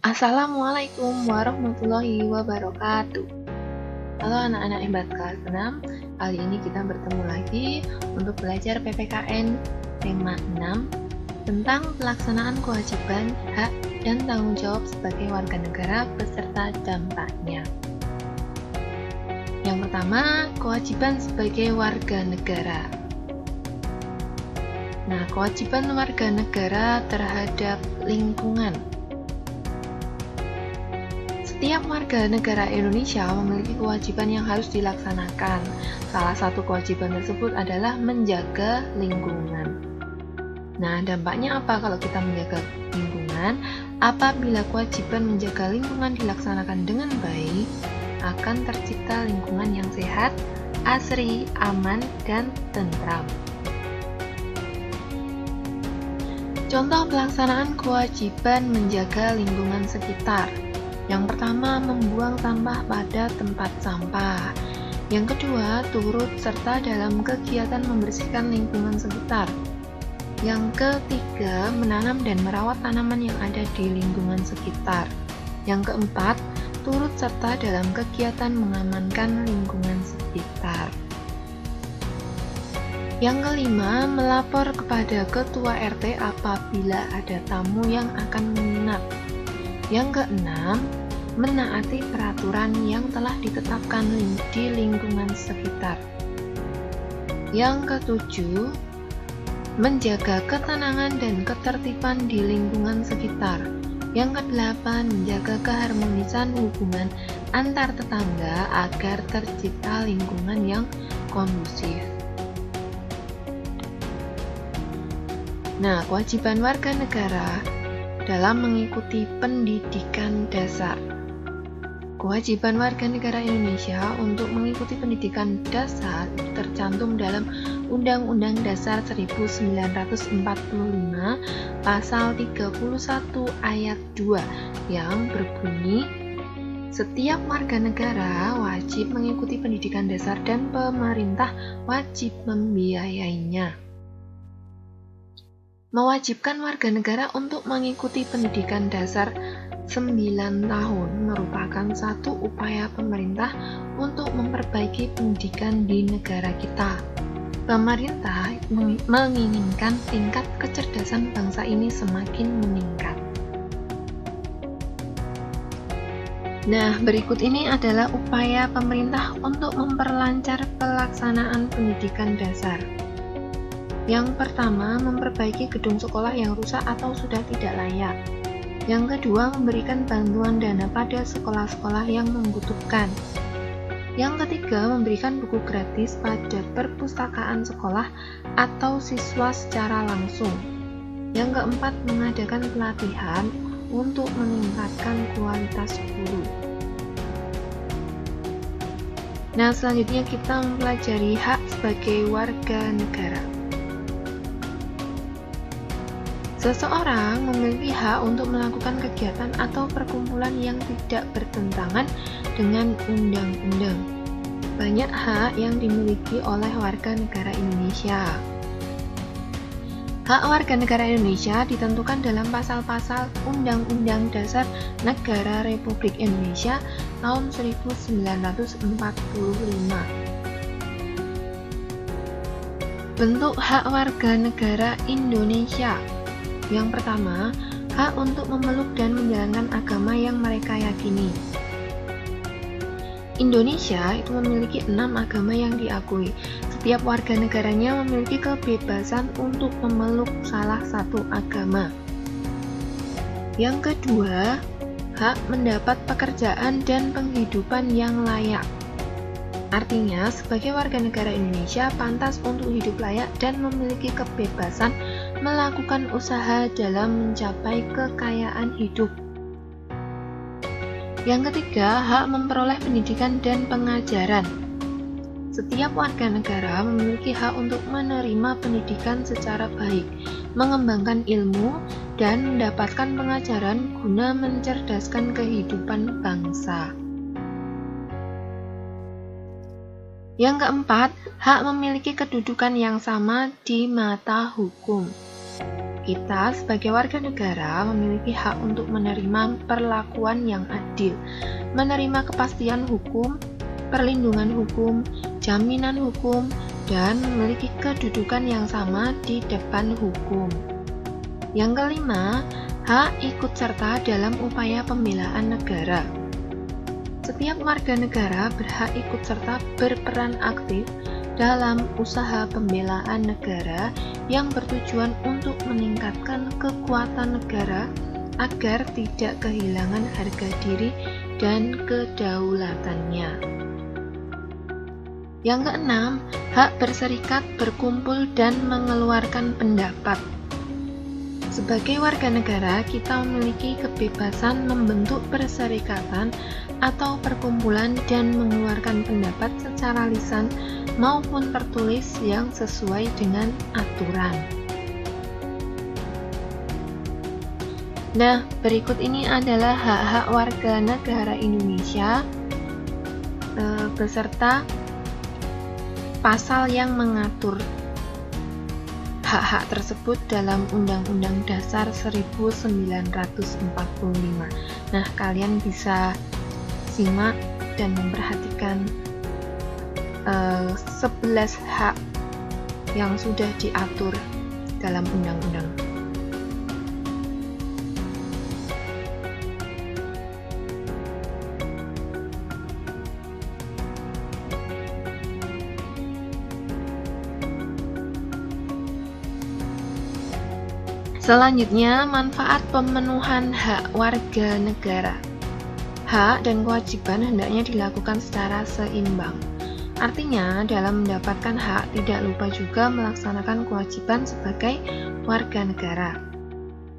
Assalamualaikum warahmatullahi wabarakatuh. Halo anak-anak hebat kelas 6. Kali ini kita bertemu lagi untuk belajar PPKN tema 6 tentang pelaksanaan kewajiban, hak, dan tanggung jawab sebagai warga negara beserta dampaknya. Yang pertama, kewajiban sebagai warga negara. Nah, kewajiban warga negara terhadap lingkungan. Setiap warga negara Indonesia memiliki kewajiban yang harus dilaksanakan. Salah satu kewajiban tersebut adalah menjaga lingkungan. Nah, dampaknya apa kalau kita menjaga lingkungan? Apabila kewajiban menjaga lingkungan dilaksanakan dengan baik, akan tercipta lingkungan yang sehat, asri, aman, dan tentram. Contoh pelaksanaan kewajiban menjaga lingkungan sekitar. Yang pertama, membuang sampah pada tempat sampah. Yang kedua, turut serta dalam kegiatan membersihkan lingkungan sekitar. Yang ketiga, menanam dan merawat tanaman yang ada di lingkungan sekitar. Yang keempat, turut serta dalam kegiatan mengamankan lingkungan sekitar. Yang kelima, melapor kepada ketua RT apabila ada tamu yang akan menginap. Yang keenam, menaati peraturan yang telah ditetapkan di lingkungan sekitar. Yang ketujuh, menjaga ketenangan dan ketertiban di lingkungan sekitar. Yang kedelapan, menjaga keharmonisan hubungan antar tetangga agar tercipta lingkungan yang kondusif. Nah, kewajiban warga negara dalam mengikuti pendidikan dasar. Kewajiban warga negara Indonesia untuk mengikuti pendidikan dasar tercantum dalam Undang-Undang Dasar 1945 Pasal 31 Ayat 2 yang berbunyi, setiap warga negara wajib mengikuti pendidikan dasar dan pemerintah wajib membiayainya. Mewajibkan warga negara untuk mengikuti pendidikan dasar 9 tahun merupakan satu upaya pemerintah untuk memperbaiki pendidikan di negara kita. Pemerintah menginginkan tingkat kecerdasan bangsa ini semakin meningkat. Nah, berikut ini adalah upaya pemerintah untuk memperlancar pelaksanaan pendidikan dasar. Yang pertama, memperbaiki gedung sekolah yang rusak atau sudah tidak layak. Yang kedua, memberikan bantuan dana pada sekolah-sekolah yang membutuhkan. Yang ketiga, memberikan buku gratis pada perpustakaan sekolah atau siswa secara langsung. Yang keempat, mengadakan pelatihan untuk meningkatkan kualitas guru. Nah, selanjutnya kita mempelajari hak sebagai warga negara. Seseorang memiliki hak untuk melakukan kegiatan atau perkumpulan yang tidak bertentangan dengan undang-undang. Banyak hak yang dimiliki oleh warga negara Indonesia. Hak warga negara Indonesia ditentukan dalam pasal-pasal Undang-Undang Dasar Negara Republik Indonesia tahun 1945. Bentuk hak warga negara Indonesia. Yang pertama, hak untuk memeluk dan menjalankan agama yang mereka yakini. Indonesia itu memiliki 6 agama yang diakui. Setiap warga negaranya memiliki kebebasan untuk memeluk salah satu agama. Yang kedua, hak mendapat pekerjaan dan penghidupan yang layak. Artinya, sebagai warga negara Indonesia pantas untuk hidup layak dan memiliki kebebasan melakukan usaha dalam mencapai kekayaan hidup. Yang ketiga, hak memperoleh pendidikan dan pengajaran. Setiap warga negara memiliki hak untuk menerima pendidikan secara baik, mengembangkan ilmu, dan mendapatkan pengajaran guna mencerdaskan kehidupan bangsa. Yang keempat, hak memiliki kedudukan yang sama di mata hukum. Kita sebagai warga negara memiliki hak untuk menerima perlakuan yang adil, menerima kepastian hukum, perlindungan hukum, jaminan hukum, dan memiliki kedudukan yang sama di depan hukum. Yang kelima, hak ikut serta dalam upaya pembelaan negara. Setiap warga negara berhak ikut serta berperan aktif dalam usaha pembelaan negara yang bertujuan untuk meningkatkan kekuatan negara agar tidak kehilangan harga diri dan kedaulatannya. Yang keenam, hak berserikat, berkumpul, dan mengeluarkan pendapat. Sebagai warga negara, kita memiliki kebebasan membentuk perserikatan atau perkumpulan dan mengeluarkan pendapat secara lisan maupun tertulis yang sesuai dengan aturan. Nah, berikut ini adalah hak-hak warga negara Indonesia beserta pasal yang mengatur hak-hak tersebut dalam Undang-Undang Dasar 1945. Nah, kalian bisa simak dan memperhatikan 11 hak yang sudah diatur dalam undang-undang. Selanjutnya, manfaat pemenuhan hak warga negara. Hak dan kewajiban hendaknya dilakukan secara seimbang. Artinya, dalam mendapatkan hak, tidak lupa juga melaksanakan kewajiban sebagai warga negara.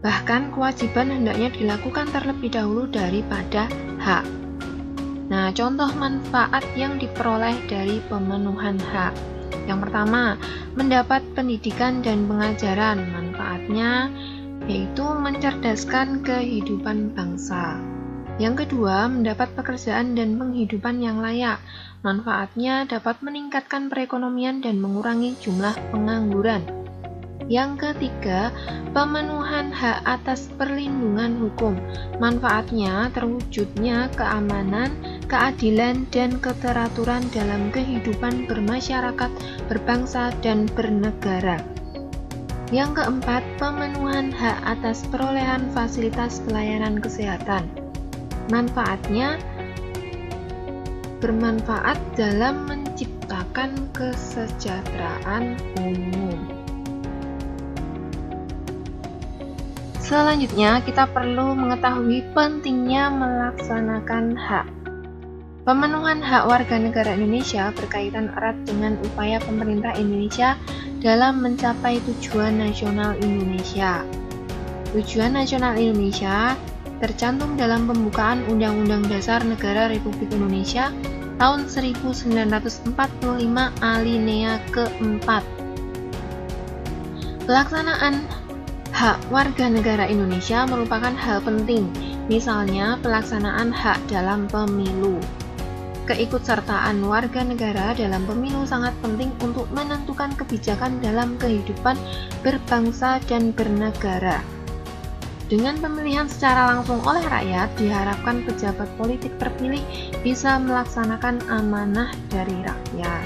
Bahkan, kewajiban hendaknya dilakukan terlebih dahulu daripada hak. Nah, contoh manfaat yang diperoleh dari pemenuhan hak. Yang pertama, mendapat pendidikan dan pengajaran. Manfaatnya yaitu mencerdaskan kehidupan bangsa. Yang kedua, mendapat pekerjaan dan penghidupan yang layak. Manfaatnya dapat meningkatkan perekonomian dan mengurangi jumlah pengangguran. Yang ketiga, pemenuhan hak atas perlindungan hukum. Manfaatnya terwujudnya keamanan, keadilan, dan keteraturan dalam kehidupan bermasyarakat, berbangsa, dan bernegara. Yang keempat, pemenuhan hak atas perolehan fasilitas pelayanan kesehatan. Manfaatnya bermanfaat dalam menciptakan kesejahteraan umum. Selanjutnya, kita perlu mengetahui pentingnya melaksanakan hak. Pemenuhan hak warga negara Indonesia berkaitan erat dengan upaya pemerintah Indonesia dalam mencapai tujuan nasional Indonesia. Tujuan nasional Indonesia tercantum dalam pembukaan Undang-Undang Dasar Negara Republik Indonesia tahun 1945 alinea keempat. Pelaksanaan hak warga negara Indonesia merupakan hal penting, misalnya pelaksanaan hak dalam pemilu. Keikutsertaan warga negara dalam pemilu sangat penting untuk menentukan kebijakan dalam kehidupan berbangsa dan bernegara. Dengan pemilihan secara langsung oleh rakyat, diharapkan pejabat politik terpilih bisa melaksanakan amanah dari rakyat.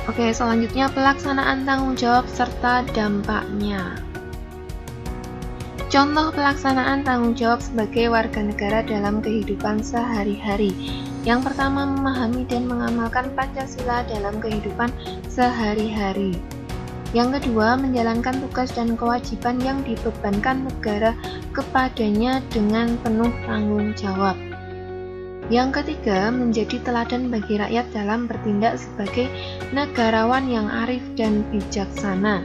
Oke, selanjutnya pelaksanaan tanggung jawab serta dampaknya. Contoh pelaksanaan tanggung jawab sebagai warga negara dalam kehidupan sehari-hari. Yang pertama, memahami dan mengamalkan Pancasila dalam kehidupan sehari-hari. Yang kedua, menjalankan tugas dan kewajiban yang dibebankan negara kepadanya dengan penuh tanggung jawab. Yang ketiga, menjadi teladan bagi rakyat dalam bertindak sebagai negarawan yang arif dan bijaksana.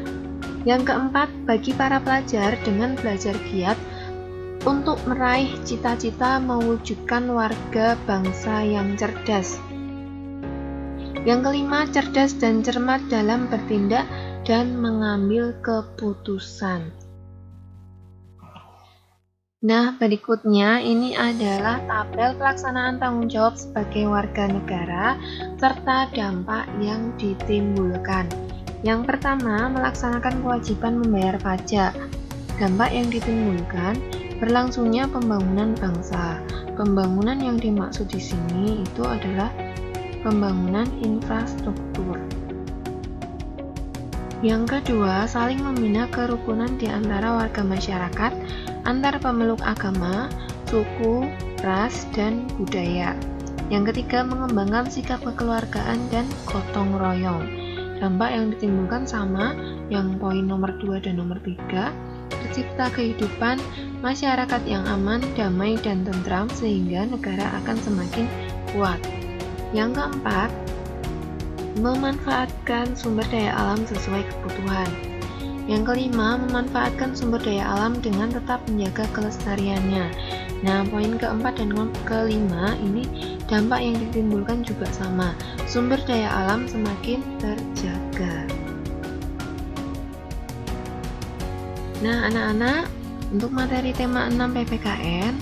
Yang keempat, bagi para pelajar dengan belajar giat untuk meraih cita-cita mewujudkan warga bangsa yang cerdas. Yang kelima, cerdas dan cermat dalam bertindak dan mengambil keputusan. Nah, berikutnya ini adalah tabel pelaksanaan tanggung jawab sebagai warga negara serta dampak yang ditimbulkan. Yang pertama, melaksanakan kewajiban membayar pajak. Dampak yang ditimbulkan, berlangsungnya pembangunan bangsa. Pembangunan yang dimaksud di sini itu adalah pembangunan infrastruktur. Yang kedua, saling membina kerukunan di antara warga masyarakat, antar pemeluk agama, suku, ras, dan budaya. Yang ketiga, mengembangkan sikap kekeluargaan dan gotong royong. Dampak yang ditimbulkan sama yang poin nomor 2 dan nomor 3, tercipta kehidupan masyarakat yang aman, damai, dan tentram sehingga negara akan semakin kuat. Yang keempat, memanfaatkan sumber daya alam sesuai kebutuhan. Yang kelima, memanfaatkan sumber daya alam dengan tetap menjaga kelestariannya. Nah, poin keempat dan kelima ini dampak yang ditimbulkan juga sama. Sumber daya alam semakin terjaga. Nah, anak-anak, untuk materi tema 6 PPKN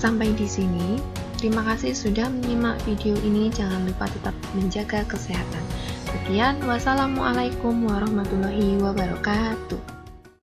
sampai di sini. Terima kasih sudah menyimak video ini. Jangan lupa tetap menjaga kesehatan. Sekian, wassalamualaikum warahmatullahi wabarakatuh.